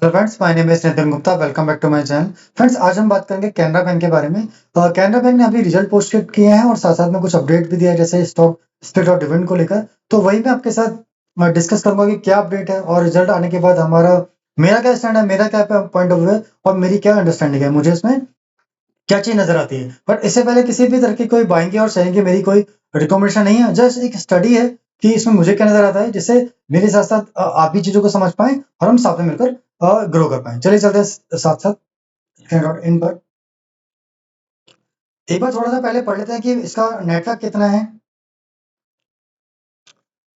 Hello friends, my name is Nitin Gupta. Welcome back to my channel. Friends, आज हम बात करेंगे कैनरा बैंक के बारे में। कैनरा बैंक ने अभी रिजल्ट पोस्ट किए हैं और साथ साथ में कुछ अपडेट भी दिया है, जैसे स्टॉक स्प्लिट और डिविडेंड को लेकर। तो वही मैं आपके साथ डिस्कस करूंगा कि क्या अपडेट है और रिजल्ट आने के बाद मेरा क्या स्टैंड है, मेरा क्या पॉइंट ऑफ व्यू है और मेरी क्या अंडरस्टैंडिंग है, मुझे इसमें क्या चीज नजर आती है। बट इससे पहले किसी भी तरह की कोई बाइंग की और सेलिंग की मेरी कोई रिकमेंडेशन नहीं है, जस्ट एक स्टडी है कि इसमें मुझे क्या नजर आता है, जिससे मेरे साथ साथ आप भी चीजों को समझ पाए और हम साथ में मिलकर ग्रो कर पाए। चलिए चलते हैं साथ साथ इन पर। एक बार थोड़ा सा पहले पढ़ लेते हैं कि इसका नेटवर्क कितना है।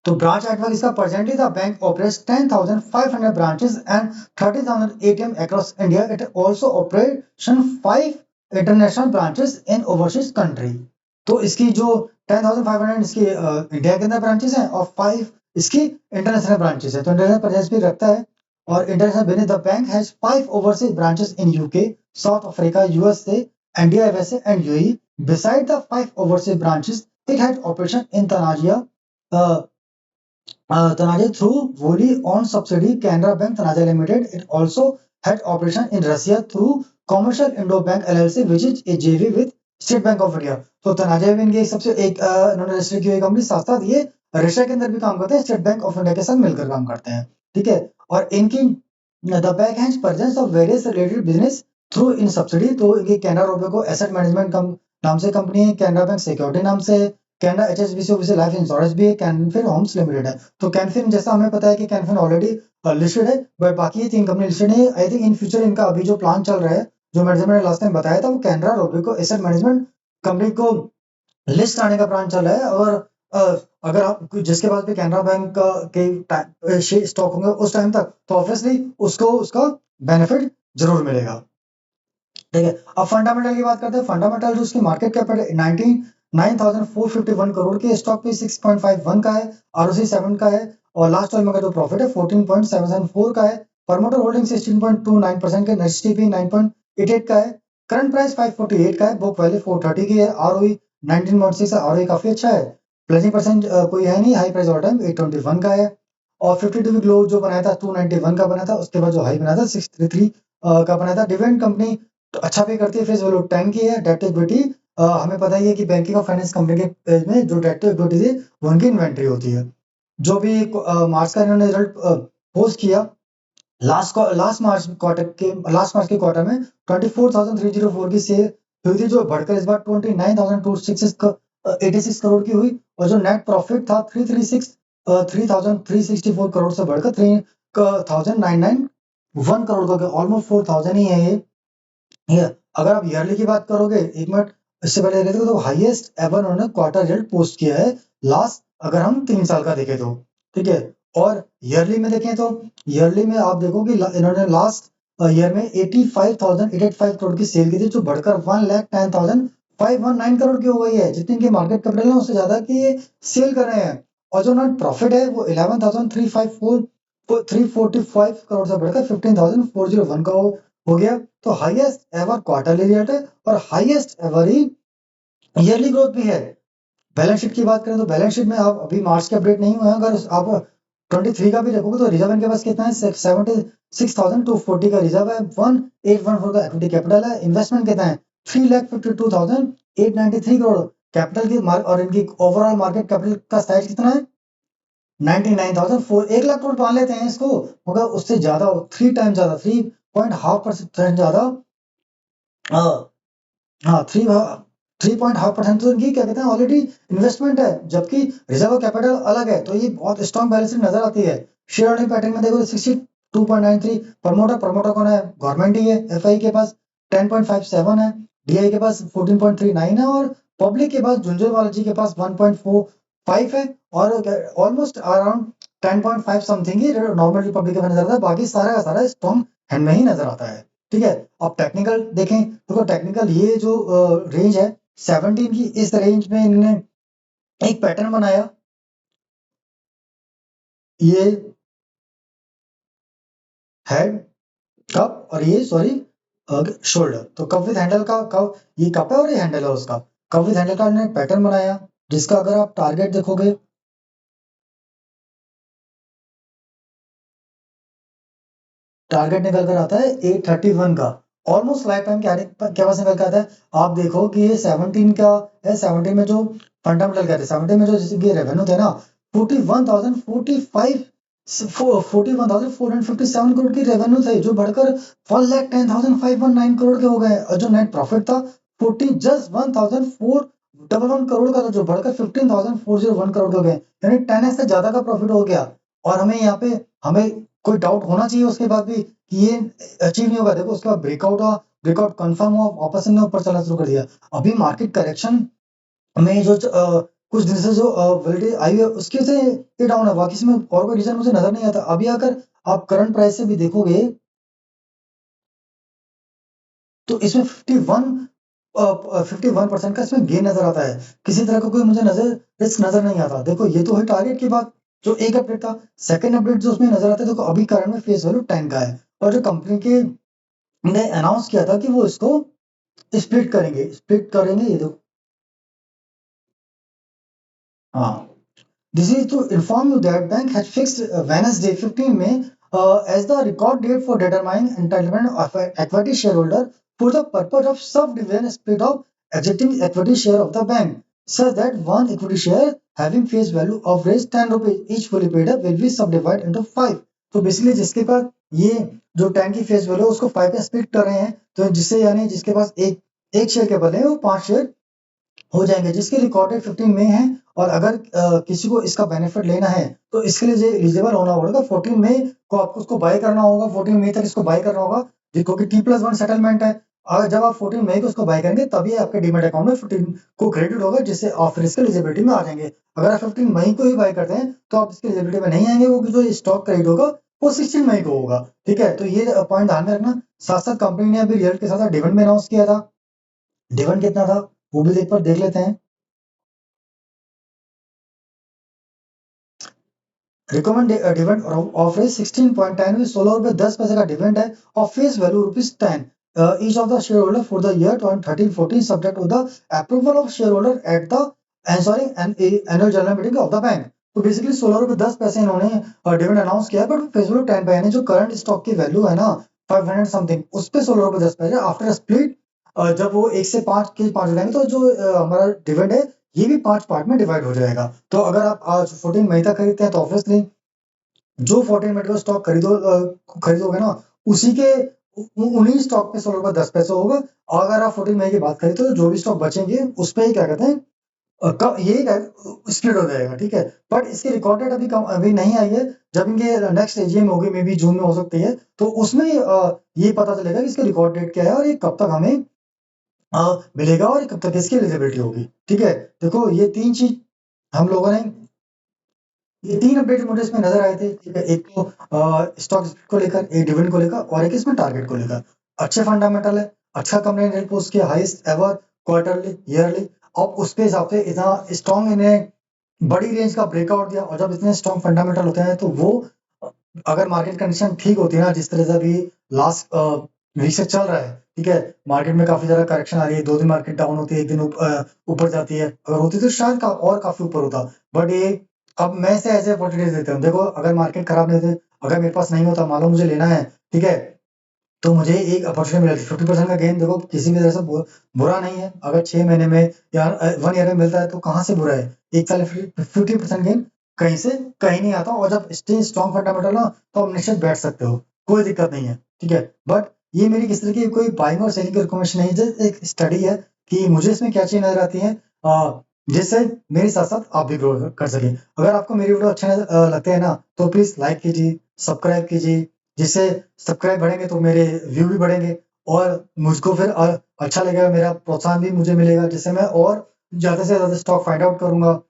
तो ब्रांच नेटवर्क इसका presently the bank operates 10,500 branches and 30,000 ATM across India. It also operation 5 international branches in overseas country. तो इसकी जो 10,500 इसकी इंडिया के अंदर ब्रांचेस हैं और 5 इसकी इंटरनेशनल ब्रांचेस है, तो इंटरनेशनल प्रेजेंस भी रखता है। और international business the bank has 5 overseas branches in UK, south Africa, USA, India, USA and UAE. Beside the 5 overseas branches, it had operation in uh, Tanaja through wholly owned subsidiary Canara Bank Tanaja Limited. It also had operation in Russia through Commercial Indo Bank LLC, which is a JV with State Bank of India. तो तनाजा bank की सबसे एक इन्होंने register की हुई company, साथ साथ ये रशिया के अंदर भी काम करते हैं, स्टेट बैंक ऑफ इंडिया के साथ मिलकर काम करते हैं। ठीक है। और इनकी the bank has presence of various related business through in subsidy. तो इनकी कैनरा रोबेको एसेट मैनेजमेंट नाम से कंपनी है, कैनरा बैंक सिक्योरिटी नाम से है, Canara HSBC office life insurance भी है, कैनफिन होम्स लिमिटेड है। तो कैनफिन जैसा हमें पता है कि कैनफिन ऑलरेडी लिस्टेड है, बट बाकी ये 3 कंपनी लिस्टेड है। आई थिंक इन फ्यूचर इनका अभी जो प्लान चल रहा है, जो मैनेजमेंट ने लास्ट टाइम बताया था, वो Canara Robeco asset management company को लिस्ट आने का प्लान चल रहा है। और अगर आप जिसके पास भी कैनरा बैंक के स्टॉक होंगे उस टाइम तक, तो ऑब्वियसली उसको उसका बेनिफिट जरूर मिलेगा। ठीक है। अब फंडामेंटल की बात करते हैं। फंडामेंटल जो उसकी मार्केट कैप है 9,451 करोड़ के, स्टॉक पे 6.51 का है, आरओसी 7 का है और लास्ट टाइम का जो प्रॉफिट है 14.774 का है। प्रमोटर होल्डिंग 16.29% के, नेक्स्ट 9.88 का है, करंट प्राइस 548 का है, बुक वैल्यू 430 की है, आरओई 19.6 है, आरओई काफी अच्छा है। प्लेजिंग परसेंट कोई है नहीं, हाई प्राइस ऑल टाइम 821 का है। और 52 वीक लो जो बनाया था 291 का बना था, उसके बाद जो हाई बना था 633 का बना था। डिविडेंड कंपनी तो अच्छा पे करती है, फेस वैल्यू 10 की है। डेट टू इक्विटी हमें पता ही है कि बैंकिंग और फाइनेंस कंपनी के पेज में जो डेट टू इक्विटी थी वो उनकी इन्वेंट्री होती है। जो भी मार्च का इन्होंने रिजल्ट पोस्ट किया, लास्ट मार्च के क्वार्टर में 24,304 की सेल हुई थी, जो बढ़कर इस बार 29,286 करोड़ की हुई। और जो नेट प्रॉफिट था 3,364 करोड़ से बढ़कर 3,991 करोड़ का, ऑलमोस्ट 4,000 ही है ये। ये अगर आप ईयरली की बात करोगे, एक मिनट इससे पहले देखो, तो हाईएस्ट एवर उन्होंने क्वार्टर रिजल्ट पोस्ट किया है लास्ट, अगर हम 3 साल का देखें तो। ठीक है। और ईयरली में देखें तो ईयरली में आप देखो कि इन्होंने लास्ट ईयर में 85,885 करोड़ की सेल की थी, जो बढ़कर 1,10,519 करोड़ की हो गई है। जितनी इनकी मार्केट कैपिटल है उससे ज्यादा की ये सेल कर रहे हैं। और जो नेट प्रॉफिट है वो 11,345 करोड़ से बढ़कर 15,401 का हो गया। तो हाईएस्ट एवर क्वार्टरली रिजल्ट है और highest ever he yearly growth भी है। बैलेंस शीट की बात करें तो बैलेंस शीट में आप अभी मार्च के अपडेट नहीं हुए हैं, अगर आप 23 का भी देखोगे तो रिजर्व इनके पास कितना है, 76,240 का रिजर्व है, 1814 का इक्विटी कैपिटल है, इन्वेस्टमेंट कितना है 3,52,893 करोड़ कैपिटल की मार्क। और इनकी ओवरऑल मार्केट कैपिटल का साइज कितना है 99,004, 1 लाख करोड़ मान लेते हैं इसको, मगर उससे ज्यादा 3 टाइम ज्यादा 3.5% ज्यादा। हाँ, 3.5% तो इनकी क्या कहते हैं ऑलरेडी इन्वेस्टमेंट है, जबकि रिजर्व कैपिटल अलग है। तो ये बहुत स्ट्रॉन्ग बैलेंस शीट नजर आती है। शेयर होल्डिंग पैटर्न में देखो 62.93। प्रमोटर कौन है, गवर्नमेंट ही है। एफआई के पास 10.57 है, डीआई के पास 14.39 है और पब्लिक के पास झुंझुनवाला जी के पास 1.45 है। और ऑलमोस्ट अराउंड 10.5 समथिंग ही नॉर्मल रिपब्लिक में नजर आता है, बाकी सारा का सारा स्ट्रॉन्ग हैंड में ही नजर आता है। ठीक है। अब टेक्निकल देखें, देखो टेक्निकल ये जो रेंज है 17 की, इस रेंज में इन्होंने एक पैटर्न बनाया। ये हेड, कप और ये सॉरी शोल्डर। तो कप विद हैंडल का कप, ये कप है और ये हैंडल है उसका। कप विद हैंडल का इन्होंने पैटर्न बनाया, जिसका अगर आप टारगेट देखोगे, टारगेट निकल कर आता है 831 का, ऑलमोस्ट लाइफ टाइम के पास निकल के आता है। आप देखो कि ये 17 का है, 17 में जो फंडामेंटल कहते हैं, 17 में जो जैसे रेवेन्यू थे ना 41,457 करोड़ की रेवेन्यू थे, जो बढ़कर 1,10,519 करोड़ के हो गए। और जो नेट प्रॉफिट था 14 जस्ट 1,411 करोड़ का था, जो बढ़कर 15,401 करोड़ के हो गए, यानी 10x से ज्यादा का प्रॉफिट हो गया। और हमें यहाँ पे हमें कोई डाउट होना चाहिए उसके बाद भी कि ये अचीव नहीं होगा। देखो उसके बाद ब्रेकआउट हुआ, ब्रेकआउट कंफर्म हुआ, वापस हमने ऊपर चलना शुरू कर दिया। अभी मार्केट करेक्शन में जो कुछ दिन से जो वैलिडिटी आई है उसकी वजह से ये डाउन है, बाकी इसमें और कोई रीजन मुझे नजर नहीं आता। अभी अगर आप करंट प्राइस से भी देखोगे तो इसमें 51% का इसमें गेन नजर आता है। किसी तरह का कोई मुझे रिस्क नजर नहीं आता। देखो ये तो है टारगेट की बात, जो एक अपडेट था। सेकंड अपडेट जो उसमें नजर आता है, देखो अभी करंट में फेस वैल्यू 10 का है, और जो कंपनी के ने अनाउंस किया था कि वो इसको स्प्लिट करेंगे ये दो। हाँ, this is to inform you that bank has fixed Wednesday 15 May as the record date for determining entitlement of an equity shareholder for the purpose of subdivision split of existing equity share of the bank, such that one equity share having face value of raise 10 rupees each fully paid up will be subdivided into 5। तो basically जिसके पास ये जो 10 की face value उसको 5 में split कर रहे हैं, तो जिससे यानी जिसके पास एक एक शेयर के बदले वो 5 शेयर हो जाएंगे, जिसके रिकॉर्डेड 15 मई है। और अगर किसी को इसका बेनिफिट लेना है तो इसके लिए एलिजिबल होना पड़ेगा 14 मई को, आपको उसको बाय करना होगा। 14 मई तक इसको बाय करना होगा, क्योंकि T+1 सेटलमेंट है। अगर जब आप 14 मई को उसको बाय करेंगे तभी आपके डीमेट अकाउंट में 15 को क्रेडिट होगा, जिससे आप फिर इसके एलिजिबिलिटी में आ जाएंगे। अगर आप 15 मई को ही बाय करते हैं तो आप इसके एलिजिबिलिटी में नहीं आएंगे, वो जो स्टॉक क्रेडिट होगा वो 16 मई को होगा। ठीक है, तो ये पॉइंट ध्यान में रखना। साथ साथ कंपनी ने अभी रिजल्ट के साथ डिविडेंड भी अनाउंस किया था। डिविडेंड कितना था वो भी देख लेते हैं। रिकमेंड डिविडेंड ऑफ 16.10 में 16 रुपए 10 पैसे का डिविडेंड है, और face value ₹10 each of the share holder for the year 2013-14 subject to the approval of share holder at the annual general meeting of the bank. तो बेसिकली 16 रुपए 10 पैसे इन्होंने डिविडेंड अनाउंस किया है, बट फेस वैल्यू 10 पे, यानी जो current stock की वैल्यू है ना 500 समथिंग, उस पे 16 रुपए 10 पैसे आफ्टर स्प्लिट जब वो 1 से 5 के 5 हो जाएंगे तो जो हमारा डिविडेंड है ये भी 5 पार्ट में डिवाइड हो जाएगा। तो अगर आप आज 14 मई तक खरीदते हैं तो ऑब्वियसली जो 14 मिनट का स्टॉक खरीदोगे ना उसी के उन्हीं स्टॉक पे 16 रुपए 10 पैसे होगा। और अगर आप 14 मई की बात करें तो जो भी स्टॉक बचेंगे उस पे ही क्या कहते हैं ये स्प्लिट हो जाएगा। ठीक है, बट इसकी रिकॉर्ड डेट अभी नहीं आई है। जब इनके नेक्स्ट एजीएम होगी, मे बी जून में हो सकती है, तो उसमें ये पता चलेगा कि इसकी रिकॉर्ड डेट क्या है और ये कब तक हमें मिलेगा और कब तक इसकी एलिजिबिलिटी होगी। ठीक है, देखो ये 3 चीज हम लोगों ने, ये 3 अपडेट मुझे इसमें नज़र आए थे। ठीक है, एक तो स्टॉक को लेकर, एक डिविडेंड को लेकर, और एक इसमें टारगेट को लेकर। अच्छे फंडामेंटल है, अच्छा कंपनी ने पोस्ट किया हाईएस्ट एवर क्वार्टरली ईयरली, और उसके हिसाब से इतना स्ट्रॉन्ग इन्हें बड़ी रेंज का ब्रेकआउट दिया। और जब इतने स्ट्रॉन्ग फंडामेंटल होते हैं तो वो अगर मार्केट कंडीशन ठीक होती है ना, जिस तरह से अभी लास्ट वीक से चल रहा है, ठीक है, मार्केट में काफी ज्यादा करेक्शन आ रही है, 2 दिन मार्केट डाउन होती है, एक दिन ऊपर जाती है। अगर होती तो शायद और काफी ऊपर होता, बट ये अब मैं इसे ऐसे अपॉर्चुनिटीज देता हूँ। देखो अगर मार्केट खराब नहीं होती, अगर मेरे पास नहीं होता, मान लो मुझे लेना है, ठीक है, तो मुझे एक अपॉर्चुनिटी मिलती 50% का गेन। देखो किसी भी तरह से बुरा नहीं है। अगर 6 महीने में या 1 ईयर में मिलता है तो कहाँ से बुरा है। एक साल 50% गेन कहीं से कहीं नहीं आता। और जब स्टे स्ट्रॉन्ग फंडामेंटल ना तो आप निश्चित बैठ सकते हो, कोई दिक्कत नहीं है। ठीक है, बट ये मेरी किस तरह की कोई बाइंग और सेलिंग की रिकमेंडेशन नहीं है, जस्ट एक स्टडी है कि मुझे इसमें क्या चीज नजर आती है जिससे मेरे साथ साथ आप भी ग्रो कर सके। अगर आपको मेरी वीडियो अच्छे लगते हैं ना तो प्लीज लाइक कीजिए, सब्सक्राइब कीजिए, जिससे सब्सक्राइब बढ़ेंगे तो मेरे व्यू भी बढ़ेंगे, और मुझको फिर अच्छा लगेगा, मेरा प्रोत्साहन भी मुझे मिलेगा, जिससे मैं और ज़्यादा से ज़्यादा स्टॉक फाइंड आउट करूँगा,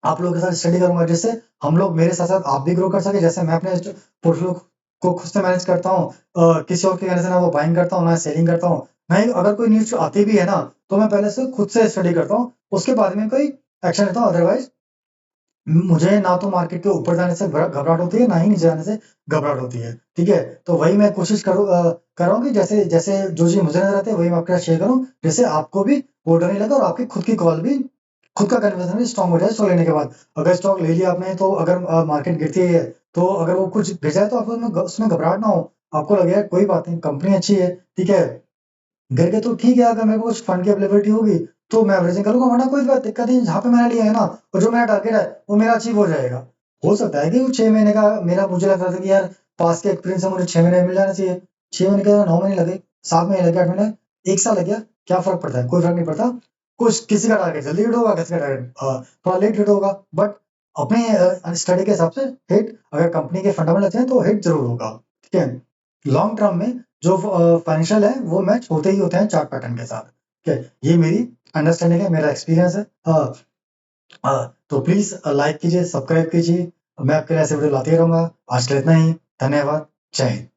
आप लोगों के साथ स्टडी करूँगा, जिससे हम लोग मेरे साथ-साथ आप भी ग्रो कर सकें। जैसे मैं अपने पोर्टफोलियो को खुद से मैनेज करता हूँ, किसी और के कहने से ना वो बाइंग करता हूँ, ना सेलिंग करता हूँ। ना ही अगर कोई न्यूज़ आती भी है ना, तो मैं पहले से खुद से स्टडी करता हूँ, उसके बाद में कोई एक्शन लेता हूँ। अदरवाइज़ मुझे ना तो मार्केट के ऊपर जाने से घबराहट होती है, ना ही नीचे जाने से घबराहट होती है। ठीक है? तो वही मैं कोशिश कर रहा हूँ कि जैसे जैसे जो चीज़ मुझे नज़र आती है वही मैं आपके साथ शेयर करूँ, जिससे आपको भी वो डर नहीं लगे और आपकी खुद की कॉल भी, खुद का कन्विक्शन भी स्ट्रॉन्ग हो जाए स्टॉक लेने के बाद। अगर स्टॉक ले लिया आपने तो अगर मार्केट गिरती है तो अगर वो कुछ गिर जाए तो आपको उसमें घबराहट ना हो। आपको लगे यार कोई बात नहीं, कंपनी अच्छी है, ठीक है, करके तो ठीक है, अगर मेरे को कुछ फंड की अवेलेबिलिटी होगी तो मैं एवरेजिंग करूंगा, वरना कोई बात दिक्कत नहीं, जहाँ पे मैंने लिया है ना और जो मेरा टारगेट है वो मेरा अचीव हो जाएगा। हो सकता है कि वो 6 महीने का, मेरा मुझे लग रहा था कि यार पास के एक्सपीरियंस से मुझे 6 महीने में मिल जाना चाहिए, 6 महीने के 9 महीने लगे, 7 महीने लगे, 8 महीने, 1 साल लग गया, क्या फर्क पड़ता है, कोई फर्क नहीं पड़ता। कुछ किसी का टारगेट जल्दी हिट होगा, किसी का टारगेट थोड़ा लेट हिट होगा, बट अपने स्टडी के हिसाब से हिट, अगर कंपनी के फंडामेंटल अच्छे हैं तो हिट जरूर होगा, ठीक है। लॉन्ग टर्म में जो फाइनेंशियल है वो मैच होते ही होते हैं चार्ट पैटर्न के साथ, ठीक है, ये मेरी अंडरस्टैंडिंग है, मेरा एक्सपीरियंस है। तो प्लीज लाइक कीजिए, सब्सक्राइब कीजिए, मैं आपके लिए ऐसे वीडियो लाते ही रहूंगा। आज के लिए इतना ही, धन्यवाद, जय हिंद।